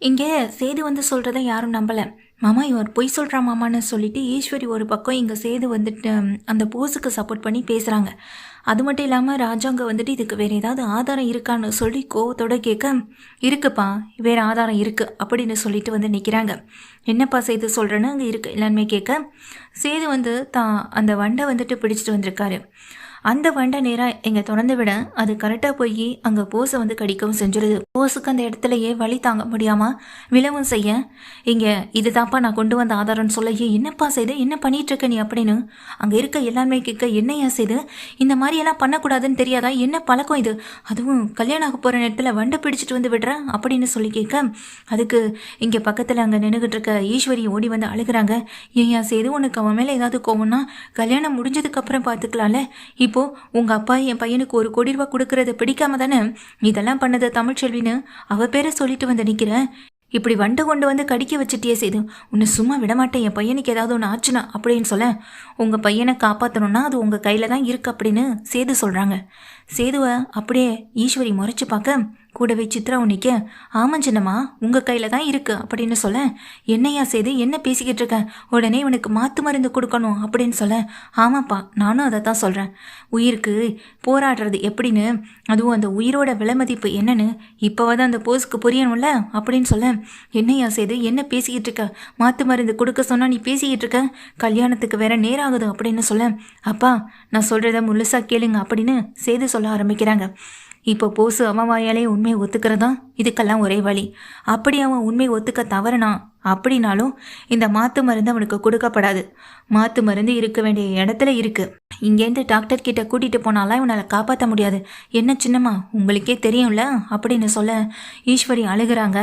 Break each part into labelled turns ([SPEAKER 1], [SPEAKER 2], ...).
[SPEAKER 1] இங்கே சேது வந்து சொல்கிறத யாரும் நம்பலை. மாமா இவர் பொய் சொல்கிறா மாமான்னு சொல்லிட்டு ஈஸ்வரி ஒரு பக்கம் இங்கே சேது வந்துட்டு அந்த போஸுக்கு சப்போர்ட் பண்ணி பேசுகிறாங்க. அது மட்டும் இல்லாமல் ராஜாங்க வந்துட்டு இதுக்கு வேறு ஏதாவது ஆதாரம் இருக்கான்னு சொல்லி கோவத்தோட கேட்க, இருக்குப்பா வேறு ஆதாரம் இருக்குது அப்படின்னு சொல்லிட்டு வந்து நிற்கிறாங்க. என்னப்பா சேது சொல்கிறேன்னு அங்கே இருக்குது எல்லாருமே கேட்க, சேது வந்து தான் அந்த வண்டை வந்துட்டு பிடிச்சிட்டு வந்திருக்காரு. அந்த வண்டை நேராக எங்கே திறந்து விட அது கரெக்டாக போய் அங்கே போஸை வந்து கடிக்கவும் செஞ்சிருது. போஸுக்கு அந்த இடத்துலையே வலி தாங்க முடியாமல் விழவும் செய்ய, இங்கே இதுதான்ப்பா நான் கொண்டு வந்த ஆதாரம்னு சொல்ல, என்னப்பா செய்து என்ன பண்ணிட்டு இருக்க நீ அப்படின்னு அங்கே இருக்க எல்லாருமே கேட்க, என்னையா செய்து இந்த மாதிரியெல்லாம் பண்ணக்கூடாதுன்னு தெரியாதா, என்ன பழக்கம் இது, அதுவும் கல்யாணம் ஆக போகிற நேரத்தில் வண்டை பிடிச்சிட்டு வந்து விடுறேன் அப்படின்னு சொல்லி கேட்க, அதுக்கு இங்கே பக்கத்தில் அங்கே நின்றுக்கிட்டு இருக்க ஈஸ்வரி ஓடி வந்து அழுகிறாங்க. ஏயா செய்து உனக்கு அவன் மேலே ஏதாவது கோவம்னா கல்யாணம் முடிஞ்சதுக்கப்புறம் பார்த்துக்கலாம்ல, இப்போ உங்க அப்பா என் பையனுக்கு 1 கோடி ரூபாய் கொடுக்கறது பிடிக்காம தானே இதெல்லாம் பண்ணது தமிழ்ச்செல்வின்னு அவ பேரை சொல்லிட்டு வந்து நிக்கிறேன். இப்படி வண்டை கொண்டு வந்து கடிக்க வச்சுட்டியே செய்து உன்னை சும்மா விடமாட்டேன், என் பையனுக்கு ஏதாவது ஒன்று ஆச்சுனா அப்படின்னு சொல்ல, உங்கள் பையனை காப்பாற்றணும்னா அது உங்கள் கையில் தான் இருக்குது அப்படின்னு சேது சொல்கிறாங்க. சேதுவை அப்படியே ஈஸ்வரி முறைச்சி பார்க்க, கூடவே சித்ராவும் நிற்க, ஆமாம் சின்னம்மா உங்கள் கையில் தான் இருக்குது அப்படின்னு சொல்ல, என்னையா சேது என்ன பேசிக்கிட்டு இருக்கேன், உடனே இவனுக்கு மாற்று மருந்து கொடுக்கணும் அப்படின்னு சொல்ல, ஆமாப்பா நானும் அதை தான் சொல்கிறேன், உயிருக்கு போராடுறது எப்படின்னு, அதுவும் அந்த உயிரோட விலை மதிப்பு என்னன்னு இப்போவாது அந்த போஸுக்கு புரியணும்ல அப்படின்னு சொல்ல, என்னையா சேது என்ன பேசிக்கிட்டு இருக்க, மாற்று மருந்து கொடுக்க சொன்னால் நீ பேசிக்கிட்டு இருக்க, கல்யாணத்துக்கு வேற நேரம் ஆகுது அப்படின்னு சொல்ல, அப்பா நான் சொல்கிறத முழுசாக கேளுங்க அப்படின்னு சேது சொல்ல ஆரம்பிக்கிறாங்க. இப்போ போஸு அவன் வாயாலே உண்மையை ஒத்துக்கிறதா இதுக்கெல்லாம் ஒரே வழி. அப்படி அவன் உண்மையை ஒத்துக்க தவறுனா அப்படின்னாலும் இந்த மாற்று மருந்து அவனுக்கு கொடுக்கப்படாது. மாற்று மருந்து இருக்க வேண்டிய இடத்துல இருக்குது. இங்கேருந்து டாக்டர் கிட்ட கூட்டிகிட்டு போனாலாம் இவனால் காப்பாற்ற முடியாது. என்ன சின்னம்மா உங்களுக்கே தெரியும்ல அப்படின்னு சொல்ல, ஈஸ்வரி அழுகிறாங்க.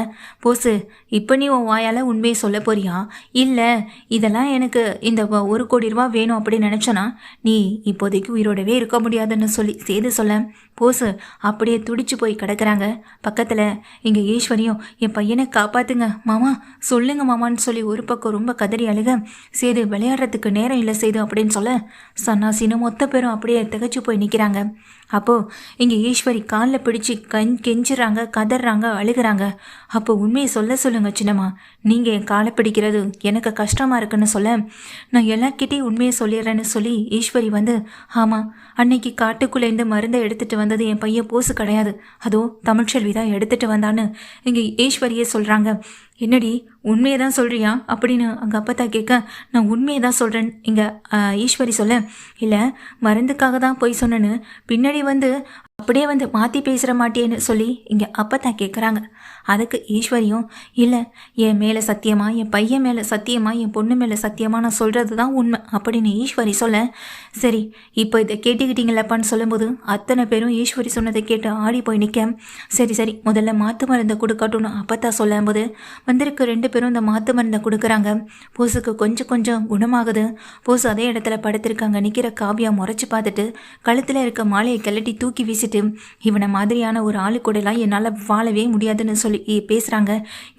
[SPEAKER 1] போஸு இப்போ நீ உன் வாயால் உண்மையை சொல்ல போறியா, இல்லை இதெல்லாம் எனக்கு இந்த 1 கோடி ரூபா வேணும் அப்படின்னு நினச்சோன்னா நீ இப்போதைக்கு உயிரோடவே இருக்க முடியாதுன்னு சொல்லி சேது சொல்ல, போஸு அப்படியே துடிச்சு போய் கிடக்குறாங்க. பக்கத்தில் இங்கே ஈஸ்வரியும் என் பையனை காப்பாற்றுங்க மாமா சொல்லுங்க மாமான்னு சொல்லி ஒரு பக்கம் ரொம்ப கதறி அழுக, சேது விளையாடுறதுக்கு நேரம் இல்லை சேது அப்படின்னு சொல்ல, சன்னாசின்னு மொத்த பேரும் அப்படியே திகச்சு போய் நிற்கிறாங்க. அப்போது இங்கே ஈஸ்வரி காலில் பிடிச்சி கெஞ்சுறாங்க, கதறாங்க, அழுகிறாங்க. அப்போ உண்மையை சொல்லுங்க சின்னம்மா, நீங்கள் என் காலை பிடிக்கிறது எனக்கு கஷ்டமாக இருக்குன்னு சொல்ல, நான் எல்லார்கிட்டையும் உண்மையை சொல்லிடுறேன்னு சொல்லி ஈஸ்வரி வந்து, ஆமாம் அன்னைக்கு காட்டுக்குள்ளேருந்து மருந்தை எடுத்துகிட்டு வந்தது என் பையன் போஸு கிடையாது, அதோ தமிழ்ச்செல்வி தான் எடுத்துகிட்டு வந்தான்னு இங்கே ஈஸ்வரியே சொல்கிறாங்க. என்னடி உண்மையை தான் சொல்கிறியா அப்படின்னு அங்கே அப்பத்தா கேட்க, நான் உண்மையை தான் சொல்கிறேன் இங்கே ஈஸ்வரி சொல்ல, இல்லை மருந்துக்காக தான் போய் சொன்னேன்னு பின்னாடி வந்து அப்படியே வந்து மாற்றி பேசுகிற மாட்டேன்னு சொல்லி இங்கே அப்பத்தான் கேட்குறாங்க. அதுக்கு ஈஸ்வரியும், இல்லை என் மேலே சத்தியமா, என் பையன் மேலே சத்தியமா, என் பொண்ணு மேலே சத்தியமா நான் சொல்கிறது தான் உண்மை அப்படின்னு ஈஸ்வரி சொல்ல, சரி இப்போ இதை கேட்டுக்கிட்டீங்களப்பான்னு சொல்லும்போது அத்தனை பேரும் ஈஸ்வரி சொன்னதை கேட்டு ஆடி போய் நிற்க, சரி முதல்ல மாற்று மருந்தை கொடுக்கட்டும்னு அப்பத்தா சொல்லும்போது வந்திருக்க 2 பேரும் இந்த மாற்று மருந்தை கொடுக்குறாங்க. போஸுக்கு கொஞ்சம் குணமாகுது. போஸ் அதே இடத்துல படுத்திருக்காங்க. நிற்கிற காவியா முறைச்சி பார்த்துட்டு கழுத்தில் இருக்க மாலையை கிளட்டி தூக்கி வீசிட்டு, இவனை மாதிரியான ஒரு ஆளு கூடலாம் என்னால் வாழவே முடியாதுன்னு சொல்லி பேசுகிறாங்க.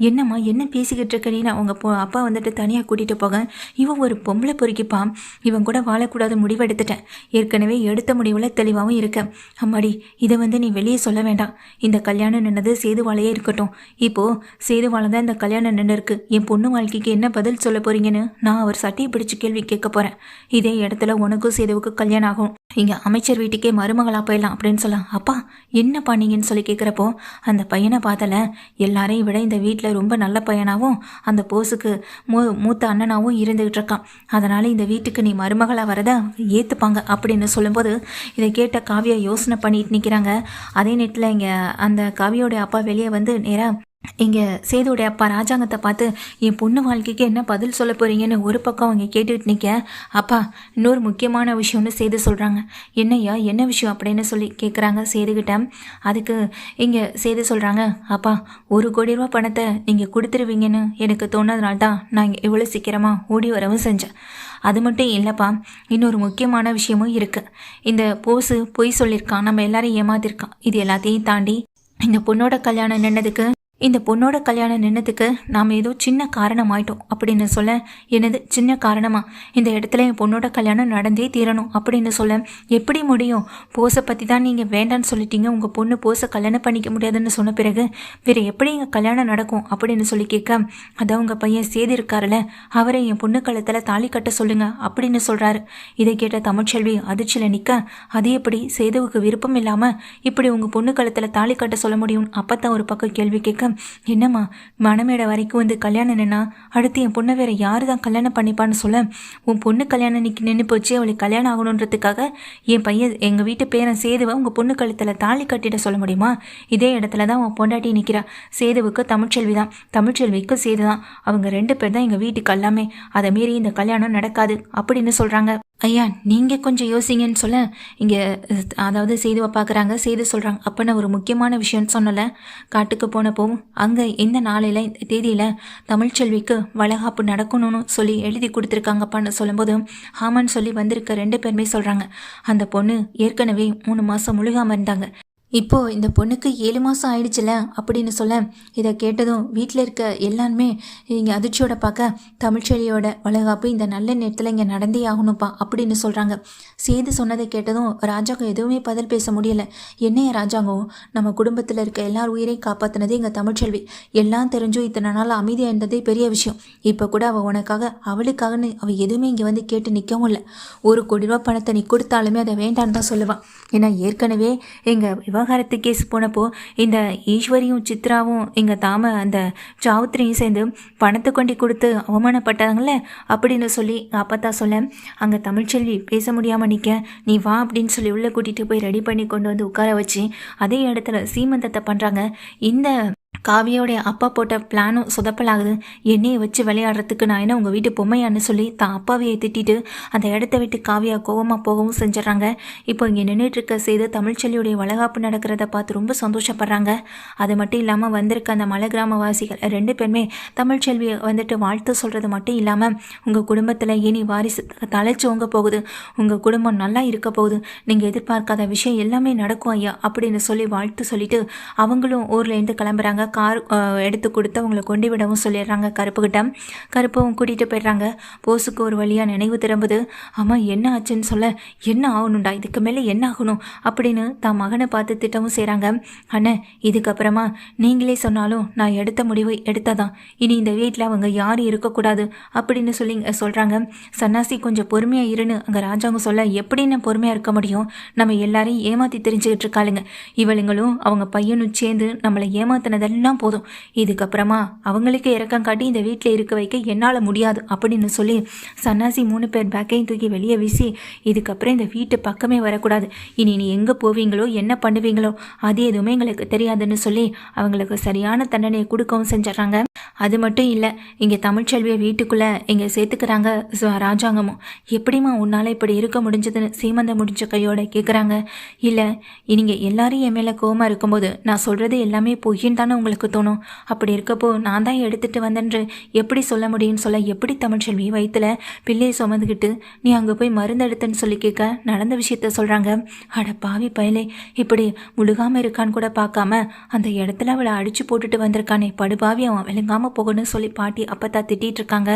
[SPEAKER 1] என்னம்மா என்ன பேசிக்கிட்டு இருக்க நீ, அவங்க அப்பா வந்துட்டு தனியாக கூட்டிகிட்டு போக, இவன் ஒரு பொம்பளை பொறுக்கிப்பா, இவன் கூட வாழக்கூடாது முடிவெடுத்துட்டேன், ஏற்கனவே எடுத்த முடிவில் தெளிவாகவும் இருக்கேன். அம்மாடி இதை வந்து நீ வெளியே சொல்ல வேண்டாம், இந்த கல்யாணம் நின்னது சேதுவாலையே இருக்கட்டும், இப்போது சேதுவாலை தான் இந்த கல்யாணம் நின்று இருக்கு, என் பொண்ணு வாழ்க்கைக்கு என்ன பதில் சொல்ல போறீங்கன்னு நான் அவர் சட்டையை பிடிச்சி கேள்வி கேட்க போகிறேன். இதே இடத்துல உனக்கும் சேதுவுக்கும் கல்யாணம் ஆகும், இங்கே அமைச்சர் வீட்டுக்கே மருமகளாக போயிடலாம் அப்படின்னு சொல்ல, அப்பா என்ன பண்ணீங்கன்னு சொல்லி கேட்குறப்போ, அந்த பையனை பார்த்தல எல்லாரையும் விட இந்த வீட்டில் ரொம்ப நல்ல பையனாகவும் அந்த போஸுக்கு மூத்த அண்ணனாகவும் இருந்துகிட்டு இருக்கான், அதனால் இந்த வீட்டுக்கு நீ மருமகளாக வரதை ஏற்றுப்பாங்க அப்படின்னு சொல்லும்போது இதை கேட்ட காவியா யோசனை பண்ணிட்டு நிற்கிறாங்க. அதே நேரத்தில் இங்கே அந்த காவியோடைய அப்பா வெளியே வந்து நேராக இங்கே சேதுவோடைய அப்பா ராஜாங்கத்தை பார்த்து, என் பொண்ணு வாழ்க்கைக்கு என்ன பதில் சொல்ல போகிறீங்கன்னு ஒரு பக்கம் அவங்க கேட்டுக்கிட்டு நிற்க, அப்பா இன்னொரு முக்கியமான விஷயம்னு சேது சொல்கிறாங்க. என்னையா என்ன விஷயம் அப்படின்னு சொல்லி கேட்குறாங்க சேதுக்கிட்ட. அதுக்கு இங்கே சேது சொல்கிறாங்க, அப்பா 1 கோடி ரூபா பணத்தை நீங்கள் கொடுத்துருவீங்கன்னு எனக்கு தோணுறதுனால தான் நான் இங்கே இவ்வளோ சீக்கிரமாக ஓடி வரவும் செஞ்சேன். அது மட்டும் இல்லைப்பா, இன்னொரு முக்கியமான விஷயமும் இருக்குது. இந்த போஸு பொய் சொல்லியிருக்கான், நம்ம எல்லாரையும் ஏமாத்திருக்கான், இது எல்லாத்தையும் தாண்டி இந்த பொண்ணோட கல்யாணம் நின்னதுக்கு இந்த பொண்ணோட கல்யாணம் நின்னதுக்கு நாம் ஏதோ சின்ன காரணம் ஆயிட்டோம் அப்படின்னு சொல்ல, என்னது சின்ன காரணமா? இந்த இடத்துல என் பொண்ணோட கல்யாணம் நடந்தே தீரணும் அப்படின்னு சொல்ல, எப்படி முடியும்? போஸை பற்றி தான் நீங்கள் வேண்டான்னு சொல்லிட்டீங்க, உங்கள் பொண்ணு போஸை கல்யாணம் பண்ணிக்க முடியாதுன்னு சொன்ன பிறகு வேறு எப்படி எங்கள் கல்யாணம் நடக்கும் அப்படின்னு சொல்லி கேட்க, அதான் உங்கள் பையன் சேது இருக்காருல்ல, அவரை என் பொண்ணு கழுத்தில் தாலி கட்ட சொல்லுங்க அப்படின்னு சொல்கிறாரு. இதை கேட்ட தமிழ்ச்செல்வி அதிர்ச்சியில் நிற்க, அது எப்படி சேதுவுக்கு விருப்பம் இல்லாமல் இப்படி உங்கள் பொண்ணு கழுத்தில் தாலி கட்ட சொல்ல முடியும்? அப்போ தான் ஒரு பக்கம் கேள்வி கேட்க, என்னம்மா மணமேடை வரைக்கும் வந்து கல்யாணம் நின்னா அடுத்து என் பொண்ணை வேற யாரு தான் கல்யாணம் பண்ணிப்பான்னு சொல்ல, உன் பொண்ணு கல்யாணம் நின்று போச்சு, அவளுக்கு கல்யாணம் ஆகணுன்றதுக்காக என் பையன் எங்கள் வீட்டு பேரன் சேதுவை உங்கள் பொண்ணு கழுத்தில் தாலி கட்டிட சொல்ல முடியுமா? இதே இடத்துல தான் உன் பொண்டாட்டி நிற்கிறா. சேதுவுக்கு தமிழ்ச்செல்வி தான், தமிழ்ச்செல்விக்கு சேது தான், அவங்க 2 பேர் தான் எங்கள் வீட்டுக்கு எல்லாமே. அதை மீறி இந்த கல்யாணம் நடக்காது அப்படின்னு சொல்கிறாங்க. ஐயா நீங்கள் கொஞ்சம் யோசிங்கன்னு சொல்ல, இங்கே அதாவது சேதுவை பார்க்குறாங்க. சேது சொல்கிறாங்க, அப்போ நான் ஒரு முக்கியமான விஷயம்னு சொன்னல, காட்டுக்கு போனப்போ அங்கே இந்த நாளையில் இந்த தேதியில் தமிழ்ச்செல்விக்கு வளகாப்பு நடக்கணும்னு சொல்லி எழுதி கொடுத்துருக்காங்கப்பான்னு சொல்லும்போது, ஆமான்னு சொல்லி வந்திருக்க 2 பேருமே சொல்கிறாங்க, அந்த பொண்ணு ஏற்கனவே 3 மாதம் முழுகாமல் இருந்தாங்க, இப்போது இந்த பொண்ணுக்கு 7 மாதம் ஆயிடுச்சுல அப்படின்னு சொல்ல, இதை கேட்டதும் வீட்டில் இருக்க எல்லாருமே இங்கே அதிர்ச்சியோட பார்க்க, தமிழ்ச்செல்வியோட வளகாப்பு இந்த நல்ல நேரத்தில் இங்கே நடந்தே ஆகணும்ப்பா அப்படின்னு சொல்கிறாங்க. சேது சொன்னதை கேட்டதும் ராஜாங்கம் எதுவுமே பதில் பேச முடியலை. என்னைய ராஜாங்கம், நம்ம குடும்பத்தில் இருக்க எல்லார் உயிரையும் காப்பாற்றினதே எங்கள் தமிழ்ச்செல்வி, எல்லாம் தெரிஞ்சும் இத்தனை நாள் அமைதியாக இருந்ததே பெரிய விஷயம். இப்போ கூட அவள் உனக்காக அவளுக்காகன்னு அவள் எதுவுமே இங்கே வந்து கேட்டு நிற்கவும் இல்லை. 1 கோடி ரூபா பணத்தை நீ கொடுத்தாலுமே அதை வேண்டான்னு தான் சொல்லுவான். ஏன்னா ஏற்கனவே எங்கள் விவகாரத்து கேஸ் போனப்போ இந்த ஈஸ்வரியும் சித்ராவும் எங்கள் அந்த சாவுத்திரியும் சேர்ந்து பணத்தை கொண்டு கொடுத்து அவமானப்பட்டாங்கல்ல அப்படின்னு சொல்லி அப்பத்தா சொல்ல, அங்கே தமிழ்ச்செல்வி பேச முடியாமல் நிற்க, நீ வா அப்படின்னு சொல்லி உள்ளே கூட்டிகிட்டு போய் ரெடி பண்ணி கொண்டு வந்து உட்கார வச்சு அதே இடத்துல சீமந்தத்தை பண்ணுறாங்க. இந்த காவியோடைய அப்பா போட்ட பிளானும் சொதப்பலாகுது. என்னையை வச்சு விளையாடுறதுக்கு நான் என்ன உங்கள் வீட்டு பொம்மையான்னு சொல்லி தான் அப்பாவையை திட்டிட்டு அந்த இடத்த விட்டு காவியா கோவமாக போகவும் செஞ்சிடறாங்க. இப்போ இங்கே நின்றுட்டுருக்க சேது தமிழ்ச்செல்வியுடைய வளகாப்பு நடக்கிறத பார்த்து ரொம்ப சந்தோஷப்படுறாங்க. அது மட்டும் இல்லாமல் வந்திருக்க அந்த மலை கிராமவாசிகள் 2 பேருமே தமிழ்ச்செல்வியை வந்துட்டு வாழ்த்து சொல்கிறது மட்டும் இல்லாமல், உங்கள் குடும்பத்தில் இனி வாரிசு தலைச்சு ஓங்க போகுது, உங்கள் குடும்பம் நல்லா இருக்க போகுது, நீங்கள் எதிர்பார்க்காத விஷயம் எல்லாமே நடக்கும் ஐயா அப்படின்னு சொல்லி வாழ்த்து சொல்லிட்டு அவங்களும் ஊர்லேருந்து கிளம்புறாங்க. கார் எடுத்து கொடுத்து அவங்கள கொண்டு விடவும் சொல்லிடுறாங்க. கருப்பும் கூட்டிகிட்டு போயிடுறாங்க. போஸுக்கு ஒரு வழியாக நினைவு திரும்புது. ஆமாம் என்ன ஆச்சுன்னு சொல்ல, என்ன ஆகணும்டா, இதுக்கு மேலே என்ன ஆகணும் அப்படின்னு தான் மகனை பார்த்து திட்டவும் செய்கிறாங்க. அண்ணன், இதுக்கப்புறமா நீங்களே சொன்னாலும் நான் எடுத்த முடிவு எடுத்ததான், இனி இந்த வீட்டில் அவங்க யாரும் இருக்கக்கூடாது அப்படின்னு சொல்லி சொல்கிறாங்க. சன்னாசி கொஞ்சம் பொறுமையாக இருன்னு அங்கே ராஜாங்க சொல்ல, எப்படி நான் பொறுமையாக இருக்க முடியும், நம்ம எல்லாரையும் ஏமாற்றி தெரிஞ்சுக்கிட்டு இருக்காளுங்க, இவளுங்களும் அவங்க பையனும் சேர்ந்து நம்மளை ஏமாத்தினதெல்லாம் போதும், இதுக்கப்புறமா அவங்களுக்கு இறக்கம் காட்டி இந்த வீட்டில் இருக்க வைக்க என்னால் முடியாது அப்படின்னு சொல்லி சன்னாசி 3 பேர் பேக்கையும் தூக்கி வெளியே வீசி, இதுக்கப்புறம் இந்த வீட்டு பக்கமே வரக்கூடாது, இனி நீ எங்கே போவீங்களோ என்ன பண்ணுவீங்களோ அது எதுவுமே எங்களுக்கு தெரியாதுன்னு சொல்லி அவங்களுக்கு சரியான தண்டனையை கொடுக்கவும் செஞ்சிடறாங்க. அது மட்டும் இல்லை, இங்கே தமிழ்ச்செல்வியை வீட்டுக்குள்ளே இங்கே சேர்த்துக்கிறாங்க ராஜாங்கமும். எப்படிமா உன்னால் இப்படி இருக்க முடிஞ்சதுன்னு சீமந்தம் முடிஞ்ச கையோட கேட்குறாங்க. இல்லை, நீங்கள் எல்லாரும் என் மேலே கோவமாக இருக்கும்போது நான் சொல்கிறது எல்லாமே பொய்ன்னு தானே உங்களுக்கு தோணும், அப்படி இருக்கப்போ நான் தான் எடுத்துகிட்டு வந்தேன்று எப்படி சொல்ல முடியும்னு சொல்ல, எப்படி தமிழ்ச்செல்வி வயிற்றுல பிள்ளையை சுமந்துக்கிட்டு நீ அங்கே போய் மருந்து எடுத்தன்னு சொல்லி கேட்க நடந்த விஷயத்த சொல்கிறாங்க. அட பாவி பயலே, இப்படி முழுகாமல் இருக்கான்னு கூட பார்க்காம அந்த இடத்துல அவளை அடித்து போட்டுட்டு வந்திருக்கானே படுபாவி, அவன் விளங்காமல் போகணும்னு சொல்லி பாட்டி அப்பத்தா திட்டிகிட்டு இருக்காங்க.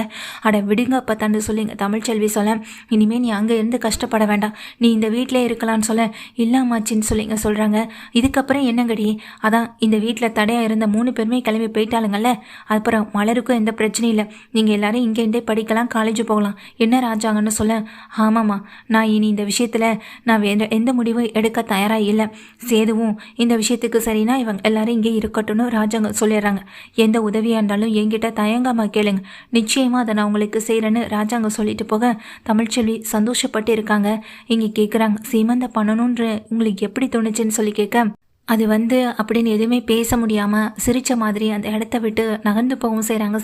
[SPEAKER 1] அட விடுங்க அப்பத்தான்னு சொல்லி தமிழ்ச்செல்வி சொல்ல, இனிமேல் நீ அங்கே இருந்து கஷ்டப்பட வேண்டாம், நீ இந்த வீட்டிலே இருக்கலான்னு சொல்ல, இல்லாமாச்சின்னு சொல்லிங்க சொல்கிறாங்க. இதுக்கப்புறம் என்னங்கடி, அதான் இந்த வீட்டில் தடையாக இருந்த 3 பேருமே கிளம்பி போயிட்டாளுங்கல்ல, அப்புறம் மலருக்கும் எந்த பிரச்சனையும் இல்லை, நீங்கள் எல்லாரும் இங்கே இருந்தே படிக்கலாம், காலேஜ் போகலாம், என்ன ராஜாங்கன்னு சொல்ல, ஆமாம்மா நான் இனி இந்த விஷயத்தில் நான் எந்த முடிவும் எடுக்க தயாராக இல்லை, சேதுவும் இந்த விஷயத்துக்கு சரினா இவங்க எல்லாரும் இங்கே இருக்கட்டும்னு ராஜாங்க சொல்லிடுறாங்க. எந்த உதவியாக இருந்தாலும் என்கிட்ட தயங்காம கேளுங்க, நிச்சயமாக அதை நான் உங்களுக்கு செய்கிறேன்னு ராஜாங்க சொல்லிட்டு போக தமிழ்ச்செல்வி சந்தோஷப்பட்டு இருக்காங்க. இங்கே கேட்குறாங்க, சீமந்தம் பண்ணணுன்ற உங்களுக்கு எப்படி தோணுச்சுன்னு சொல்லி கேட்க, அது அப்படின்னு எதுவுமே பேச முடியாமல் சிரித்த மாதிரி அந்த இடத்த விட்டு நகர்ந்து போகவும் செய்கிறாங்க.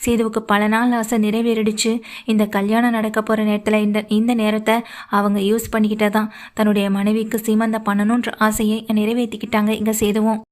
[SPEAKER 1] சேதுவுக்கு பல நாள் ஆசை நிறைவேறிடுச்சு. இந்த கல்யாணம் நடக்க போகிற நேரத்தில் இந்த நேரத்தை அவங்க யூஸ் பண்ணிக்கிட்டே தான் தன்னுடைய மனைவிக்கு சீமந்தம் பண்ணணுன்ற ஆசையை நிறைவேற்றிக்கிட்டாங்க இங்கே சேதுவும்.